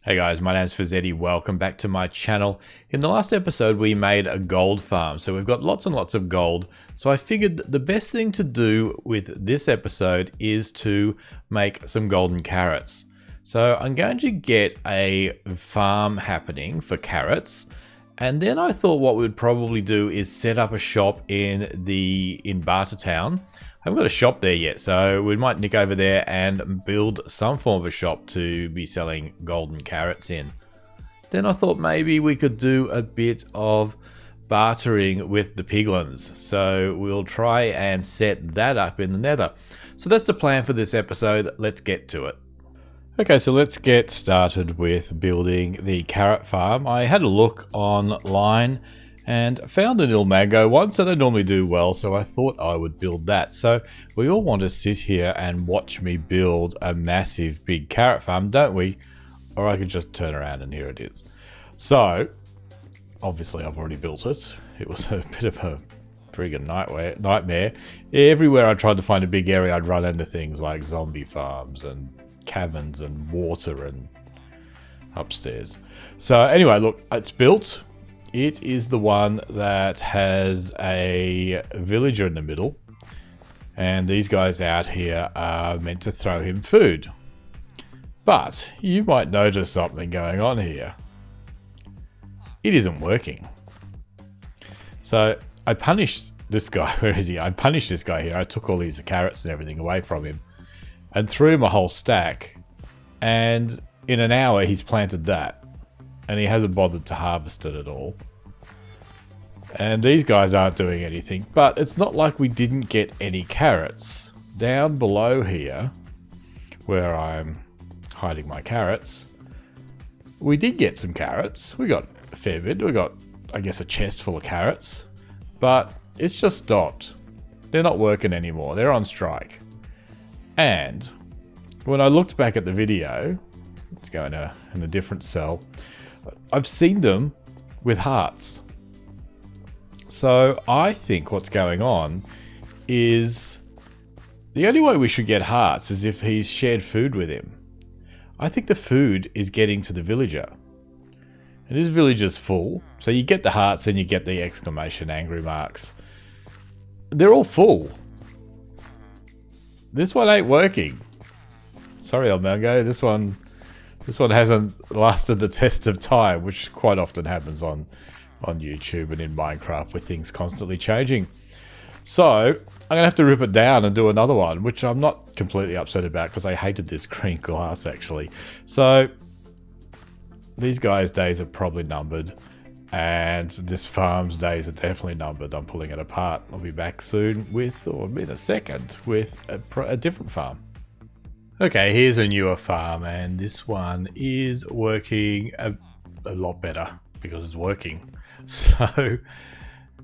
Hey guys, my name's Fizedi. Welcome back to my channel. In the last episode, we made a gold farm. So we've got lots and lots of gold. So I figured the best thing to do with this episode is to make some golden carrots. So I'm going to get a farm happening for carrots. And then I thought what we'd probably do is set up a shop in Bartertown. I haven't got a shop there yet, so we might nick over there and build some form of a shop to be selling golden carrots in. Then I thought maybe we could do a bit of bartering with the piglins. So we'll try and set that up in the nether. So that's the plan for this episode. Let's get to it. Okay, so let's get started with building the carrot farm. I had a look online and found an Ilmango once that I normally do well, so I thought I would build that. So we all want to sit here and watch me build a massive big carrot farm, don't we? Or I could just turn around and here it is. So obviously I've already built it. It was a bit of a friggin' nightmare. Everywhere I tried to find a big area, I'd run into things like zombie farms and caverns and water and upstairs. So anyway, look, it's built. It is the one that has a villager in the middle, and these guys out here are meant to throw him food. But you might notice something going on here. It isn't working. So I punished this guy. Where is he? I punished this guy here. I took all these carrots and everything away from him and threw him a whole stack, and in an hour he's planted that. And he hasn't bothered to harvest it at all. And these guys aren't doing anything. But it's not like we didn't get any carrots. Down below here, where I'm hiding my carrots, we did get some carrots. We got a fair bit. We got, I guess, a chest full of carrots. But it's just stopped. They're not working anymore. They're on strike. And when I looked back at the video, let's go in a different cell. I've seen them with hearts. So I think what's going on is the only way we should get hearts is if he's shared food with him. I think the food is getting to the villager. And his villager's full. So you get the hearts and you get the exclamation angry marks. They're all full. This one ain't working. Sorry, Ilmango. This one hasn't lasted the test of time, which quite often happens on YouTube and in Minecraft with things constantly changing. So I'm gonna have to rip it down and do another one, which I'm not completely upset about because I hated this green glass actually. So these guys' days are probably numbered, and this farm's days are definitely numbered. I'm pulling it apart. I'll be back soon with, or in a second, with a different farm. Okay, here's a newer farm, and this one is working a lot better because it's working. So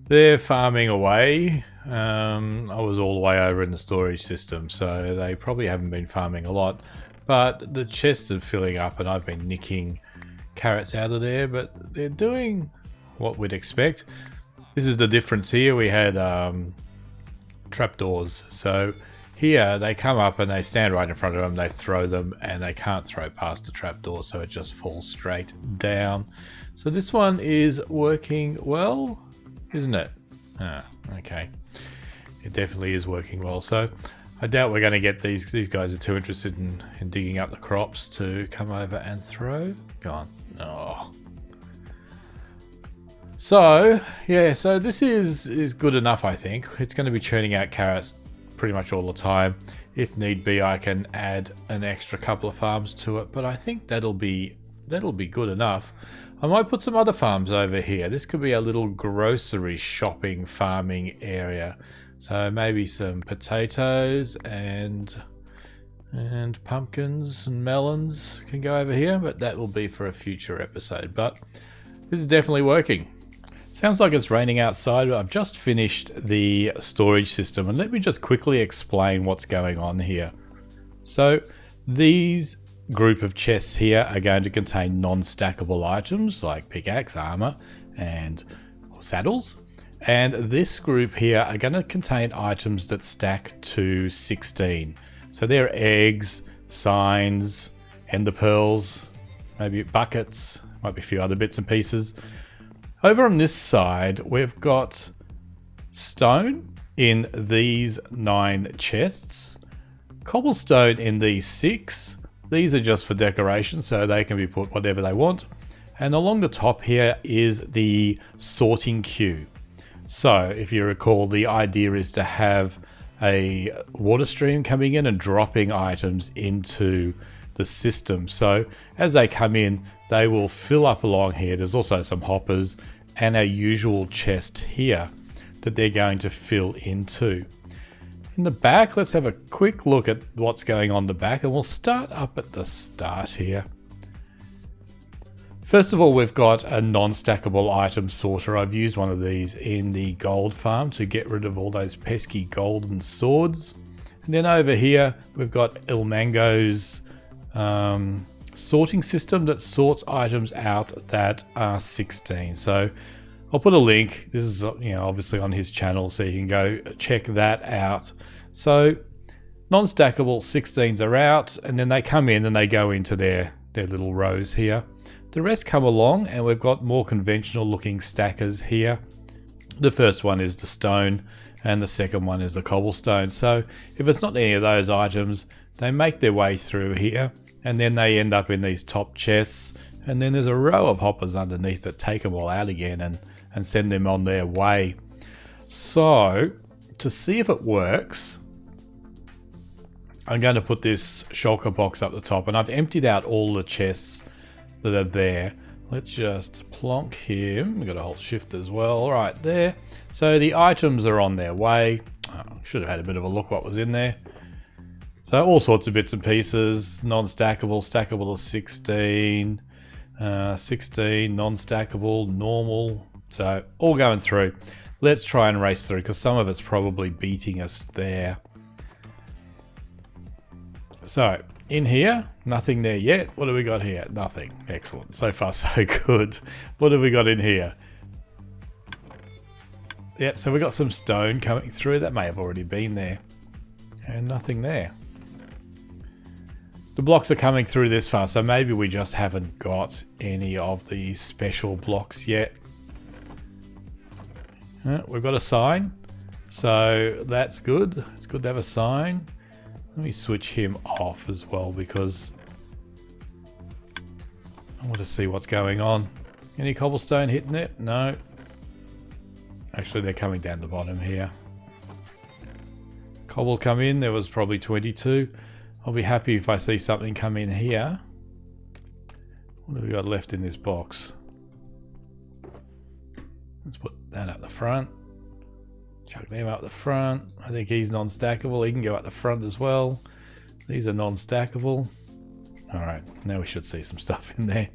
they're farming away. I was all the way over in the storage system, so they probably haven't been farming a lot, but the chests are filling up and I've been nicking carrots out of there, but they're doing what we'd expect. This is the difference here. We had trapdoors, so here they come up and they stand right in front of them, they throw them, and they can't throw past the trapdoor, so it just falls straight down. So this one is working well, isn't it? Ah, okay. It definitely is working well. So I doubt we're going to get these guys are too interested in digging up the crops to come over and throw. Go on. Oh. So, yeah, so this is good enough, I think. It's going to be churning out carrots pretty much all the time. If need be, I can add an extra couple of farms to it, but I think that'll be good enough. I might put some other farms over here. This could be a little grocery shopping farming area. So maybe some potatoes and pumpkins and melons can go over here, but that will be for a future episode. But this is definitely working. Sounds like it's raining outside, but I've just finished the storage system, and let me just quickly explain what's going on here. So these group of chests here are going to contain non-stackable items like pickaxe, armor, and saddles. And this group here are going to contain items that stack to 16. So they're eggs, signs, ender pearls, maybe buckets, might be a few other bits and pieces. Over on this side, we've got stone in these 9 chests, cobblestone in these 6. These are just for decoration, so they can be put whatever they want. And along the top here is the sorting queue. So if you recall, the idea is to have a water stream coming in and dropping items into the system. So as they come in, they will fill up along here. There's also some hoppers and our usual chest here that they're going to fill into. In the back, let's have a quick look at what's going on the back, and we'll start up at the start here. First of all, we've got a non-stackable item sorter. I've used one of these in the gold farm to get rid of all those pesky golden swords. And then over here, we've got Il Mango's sorting system that sorts items out that are 16. So I'll put a link. This is, obviously on his channel, so you can go check that out. So non-stackable 16s are out, and then they come in and they go into their little rows here. The rest come along, and we've got more conventional looking stackers here. The first one is the stone, and the second one is the cobblestone. So if it's not any of those items, they make their way through here, and then they end up in these top chests, and then there's a row of hoppers underneath that take them all out again and send them on their way. So to see if it works, I'm going to put this shulker box up the top, and I've emptied out all the chests that are there. Let's just plonk him. We've got to hold shift as well, right there. So the items are on their way. Should have had a bit of a look what was in there. So all sorts of bits and pieces. Non-stackable, stackable to 16, 16, non-stackable, normal. So all going through. Let's try and race through, because some of it's probably beating us there. So in here, nothing there yet. What do we got here? Nothing. Excellent. So far, so good. What have we got in here? Yep, so we got some stone coming through. That may have already been there. And nothing there. The blocks are coming through this far, so maybe we just haven't got any of the special blocks yet. We've got a sign, so that's good. It's good to have a sign. Let me switch him off as well, because I want to see what's going on. Any cobblestone hitting it? No. Actually, they're coming down the bottom here. Cobble come in. There was probably 22. I'll be happy if I see something come in here. What have we got left in this box? Let's put that up the front. Chuck them up the front. I think he's non-stackable. He can go up the front as well. These are non-stackable. Alright, now we should see some stuff in there.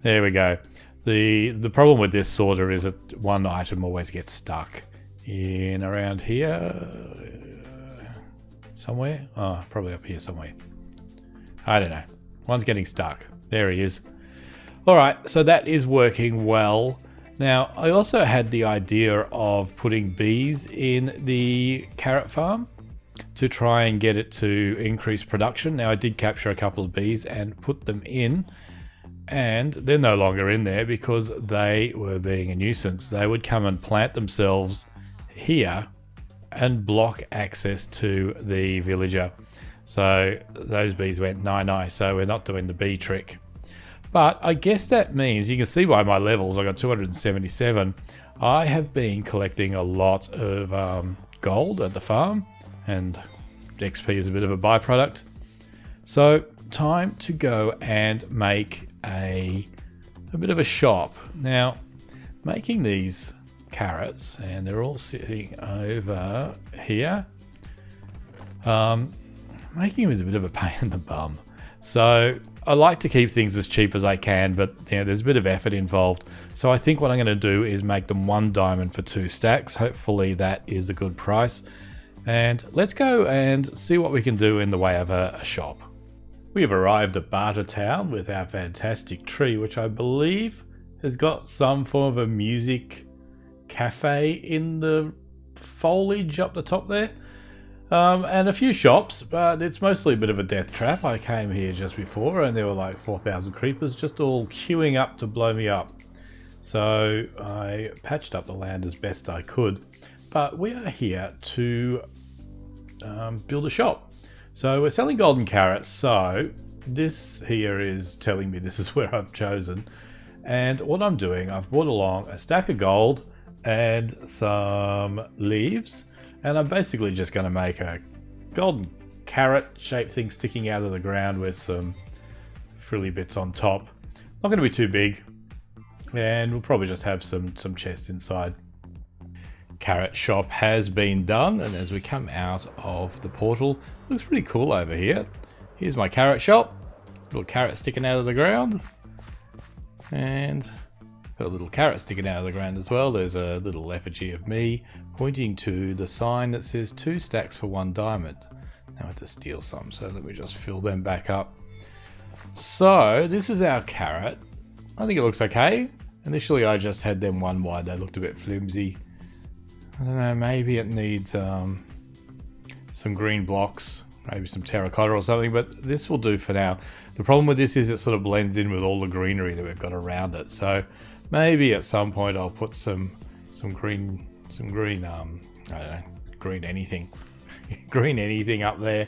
There we go. The problem with this sorter is that one item always gets stuck in around here. Somewhere? Oh, probably up here somewhere. I don't know. One's getting stuck. There he is. Alright, so that is working well. Now, I also had the idea of putting bees in the carrot farm to try and get it to increase production. Now, I did capture a couple of bees and put them in, and they're no longer in there because they were being a nuisance. They would come and plant themselves here and block access to the villager. So those bees went nigh-nigh, so we're not doing the bee trick. But I guess that means, you can see by my levels, I got 277. I have been collecting a lot of gold at the farm, and XP is a bit of a byproduct. So time to go and make a bit of a shop. Now, making these carrots, and they're all sitting over here, making them is a bit of a pain in the bum. So I like to keep things as cheap as I can, but there's a bit of effort involved. So I think what I'm going to do is make them 1 diamond for 2 stacks. Hopefully that is a good price. And let's go and see what we can do in the way of a shop. We have arrived at Barter Town with our fantastic tree, which I believe has got some form of a music cafe in the foliage up the top there. And a few shops, but it's mostly a bit of a death trap. I came here just before and there were like 4,000 creepers just all queuing up to blow me up. So I patched up the land as best I could, but we are here to build a shop. So we're selling golden carrots, so this here is telling me this is where I've chosen. And what I'm doing, I've brought along a stack of gold and some leaves, and I'm basically just going to make a golden carrot shaped thing sticking out of the ground with some frilly bits on top. Not going to be too big, and we'll probably just have some chests inside. Carrot shop has been done, and as we come out of the portal, looks pretty cool over here. Here's my carrot shop, little carrot sticking out of the ground, and got a little carrot sticking out of the ground as well. There's a little effigy of me pointing to the sign that says 2 stacks for 1 diamond. Now I have to steal some, so let me just fill them back up. So this is our carrot. I think it looks okay. Initially I just had them 1 wide, they looked a bit flimsy. I don't know, maybe it needs some green blocks, maybe some terracotta or something, but this will do for now. The problem with this is it sort of blends in with all the greenery that we've got around it. So maybe at some point I'll put some green, I don't know, green anything, green anything up there,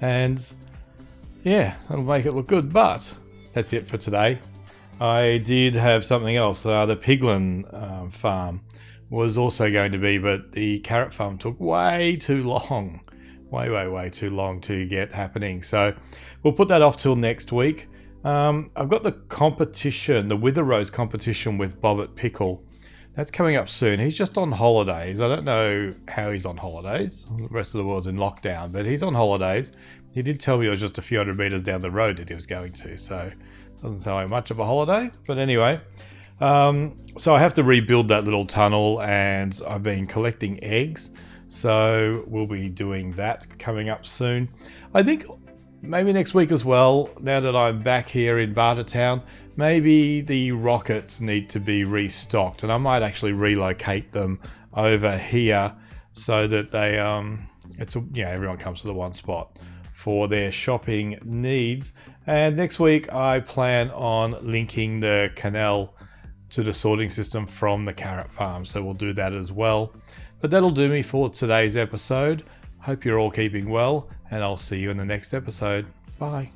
and yeah, that'll make it look good. But that's it for today. I did have something else. The piglin farm was also going to be, but the carrot farm took way too long. Way too long to get happening. So we'll put that off till next week. I've got the competition, the Wither Rose competition with Bob at Pickle. That's coming up soon. He's just on holidays. I don't know how he's on holidays. The rest of the world's in lockdown, but he's on holidays. He did tell me it was just a few hundred meters down the road that he was going to, so doesn't sound like much of a holiday. But anyway, so I have to rebuild that little tunnel, and I've been collecting eggs. So we'll be doing that coming up soon. I think maybe next week as well, now that I'm back here in Bartertown, maybe the rockets need to be restocked, and I might actually relocate them over here so that they everyone comes to the one spot for their shopping needs. And next week I plan on linking the canal to the sorting system from the carrot farm, so we'll do that as well. But that'll do me for today's episode. Hope you're all keeping well, and I'll see you in the next episode. Bye.